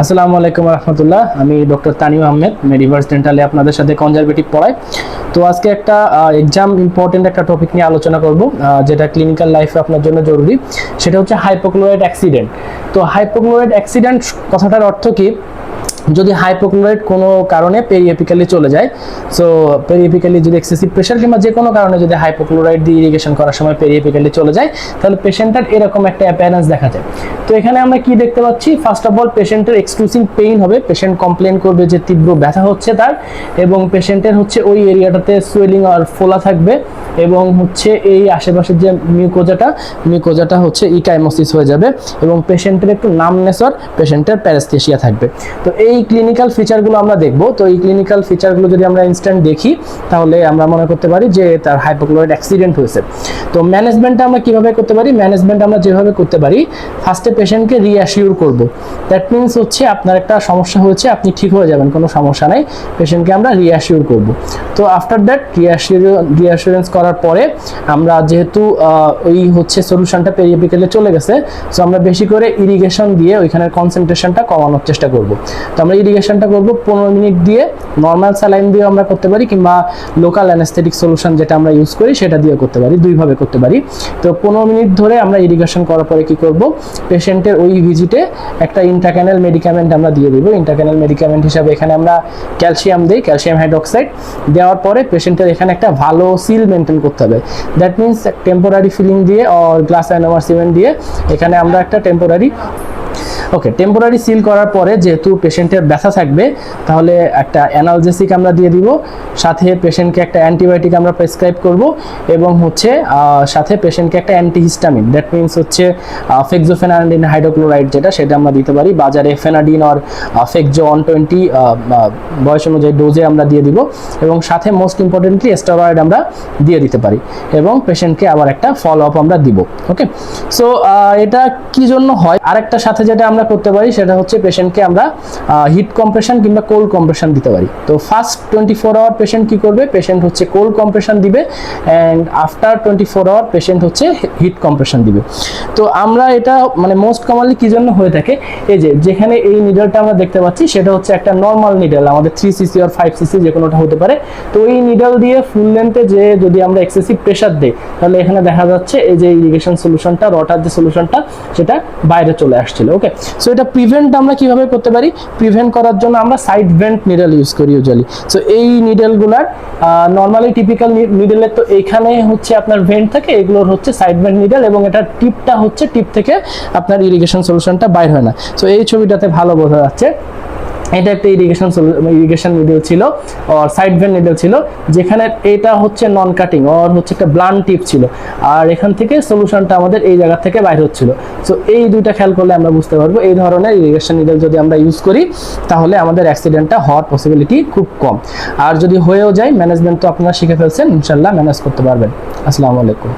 আসসালামু আলাইকুম রহমতুল্লাহ। আমি ডক্টর তানিম আহমেদ, মেডিভার্স ডেন্টালে আপনাদের সাথে কনজারভেটিভ পড়াই। তো আজকে একটা এক্সাম ইম্পর্টেন্ট একটা টপিক নিয়ে আলোচনা করব, যেটা ক্লিনিক্যাল লাইফে আপনার জন্য জরুরি। সেটা হচ্ছে হাইপোক্লোরাইড অ্যাক্সিডেন্ট। তো হাইপোক্লোরাইড অ্যাক্সিডেন্ট কথাটার অর্থ কি? যদি হাইপোক্লোরাইড কোনো কারণে পেরিএপিক্যালি চলে যায়, সো পেরিএপিক্যালি যদি এক্সেসিভ প্রেশার কিংবা যে কোনো কারণে যদি হাইপোক্লোরাইড দিয়ে ইরিগেশন করার সময় পেরিএপিক্যালি চলে যায়, তাহলে পেশেন্টের এরকম একটা অ্যাপিয়ারেন্স দেখা যায়। তো এখানে আমরা কি দেখতে পাচ্ছি? ফার্স্ট অফ অল পেশেন্টের এক্সক্লুসিভ পেইন হবে, পেশেন্ট কমপ্লেন করবে যে তীব্র ব্যথা হচ্ছে তার, এবং পেশেন্টের হচ্ছে ওই এরিয়াটাতে সোয়েলিং আর ফোলা থাকবে, এবং হচ্ছে এই আশেপাশের যে মিউকোজাটা হচ্ছে ইকাইমোসিস হয়ে যাবে, এবং পেশেন্টের একটু নামনেস আর পেশেন্টের প্যারাস্থেসিয়া থাকবে। তো এই ক্লিনিক্যাল ফিচারগুলো আমরা দেখব। তো এই ক্লিনিক্যাল ফিচারগুলো যদি আমরা ইনস্ট্যান্ট দেখি, তাহলে আমরা মনে করতে পারি যে তার হাইপোক্লোরাইড অ্যাক্সিডেন্ট হয়েছে। তো ম্যানেজমেন্টটা আমরা কিভাবে করতে পারি? ম্যানেজমেন্ট আমরা যেভাবে করতে পারি, ফার্স্টে পেশেন্টকে রিঅ্যাসিওর করব। দ্যাট মিনস হচ্ছে আপনার একটা সমস্যা হয়েছে, আপনি ঠিক হয়ে যাবেন, কোনো সমস্যা নাই, পেশেন্টকে আমরা রিঅ্যাসিওর করব। তো আফটার দ্যাট রিঅ্যাসিওরেন্স করার পরে আমরা যেহেতু ওই হচ্ছে সলিউশনটা পেরিএপিক্যালি চলে গেছে, সো আমরা বেশি করে ইরিগেশন দিয়ে ওইখানের কনসেন্ট্রেশনটা কমানোর চেষ্টা করব। তো আমরা ইরিগেশনটা করব 15 মিনিট দিয়ে, নর্মাল স্যালাইন দিয়ে আমরা করতে পারি, কিংবা লোকাল অ্যানেস্থেটিক সলিউশন যেটা আমরা ইউজ করি সেটা দিয়ে করতে পারি, দুইভাবে করতে পারি। তো 15 মিনিট ধরে আমরা ইরিগেশন করার পরে কি করব, পেশেন্টের ওই ভিজিটে একটা ইন্ট্রাক্যানাল মেডিকামেন্ট আমরা দিয়ে দিব। ইন্ট্রাক্যানাল মেডিকামেন্ট হিসাবে এখানে আমরা ক্যালসিয়াম দিই, ক্যালসিয়াম হাইড্রোক্সাইড। দেওয়ার পরে পেশেন্টের এখানে একটা ভালো সিল মেনটেন করতে হবে। দ্যাট মিনস টেম্পোরারি ফিলিং দিয়ে আর গ্লাস অ্যানোমার সিমেন্ট দিয়ে এখানে আমরা একটা টেম্পোরারি সিল করার পরে, যেহেতু পেশেন্টের ব্যথা থাকবে, তাহলে একটা অ্যানালজেসিক আমরা দিয়ে দিব, সাথে পেশেন্টকে একটা অ্যান্টিবায়োটিক আমরা প্রেসক্রাইব করব, এবং হচ্ছে সাথে পেশেন্টকে একটা অ্যান্টিহিস্টামিন, দ্যাট মিনস হচ্ছে ফেক্সোফেনাডিন হাইড্রোক্লোরাইড সেটা আমরা দিতে পারি। বাজারে ফেনাডিন আর ফেক্সো 120 বয়স অনুযায়ী ডোজে আমরা দিয়ে দিব, এবং সাথে মোস্ট ইম্পর্টেন্টলি স্টেরয়েড আমরা দিয়ে দিতে পারি, এবং পেশেন্টকে আবার একটা ফলো আপ আমরা দিব। ওকে, সো এটা কি জন্য হয়? আরেকটা সাথে যেটা আমরা করতে পারি সেটা হচ্ছে পেশেন্টকে আমরা হিট কম্প্রেশন কিংবা কোল্ড কম্প্রেশন দিতে পারি। তো ফার্স্ট 24 আওয়ার পেশেন্ট কি করবে? পেশেন্ট হচ্ছে কোল্ড কম্প্রেশন দিবে, অ্যান্ড আফটার 24 আওয়ার পেশেন্ট হচ্ছে হিট কম্প্রেশন দিবে। তো আমরা এটা মানে মোস্ট কমনলি কি জন্য হয়ে থাকে, এই যে যেখানে এই নিডলটা আমরা দেখতে পাচ্ছি সেটা হচ্ছে একটা নর্মাল নিডল, আমাদের 3cc আর 5cc যে কোনোটা হতে পারে। তো এই নিডল দিয়ে ফুল লেন্থে যে যদি আমরা এক্সেসিভ প্রেশার দিই, তাহলে এখানে দেখা যাচ্ছে এই যে ইরিগেশন সলিউশনটা, রটার যে সলিউশনটা, সেটা বাইরে চলে আসছিল। ওকে, সো এটা প্রিভেন্ট আমরা কিভাবে করতে পারি? প্রিভেন্ট করার জন্য আমরা সাইড ভেন্ট নিডল ইউজ করি ইউজুয়ালি। সো এই নিডলগুলার নর্মালি টিপিক্যাল নিডলের তো এইখানে হচ্ছে আপনার ভেন্ট থাকে, এগুলোর হচ্ছে সাইড ভেন্ট নিডল, এবং এটা টিপটা হচ্ছে টিপ থেকে আপনার ইরিগেশন সলিউশনটা বাইর হয় না। সো এই ছবিটাতে ভালো বোঝা যাচ্ছে এটা একটা ইরিগেশন নিডল ছিল, আর সাইড ভেন্ট নিডল ছিল, যেখানে এটা হচ্ছে নন কাটিং আর হচ্ছে একটা ব্লান্ট টিপ ছিল, আর এখান থেকে সলিউশনটা আমাদের এই জায়গা থেকে বাইর হচ্ছিল। সো এই দুইটা খেয়াল করলে আমরা বুঝতে পারবো এই ধরনের ইরিগেশন নিডল যদি আমরা ইউজ করি, তাহলে আমাদের অ্যাক্সিডেন্টটা হওয়ার পসিবিলিটি খুব কম। আর যদি হয়েও যায়, ম্যানেজমেন্ট তো আপনারা শিখে ফেলছেন, ইনশাল্লাহ ম্যানেজ করতে পারবেন। আসসালামু আলাইকুম।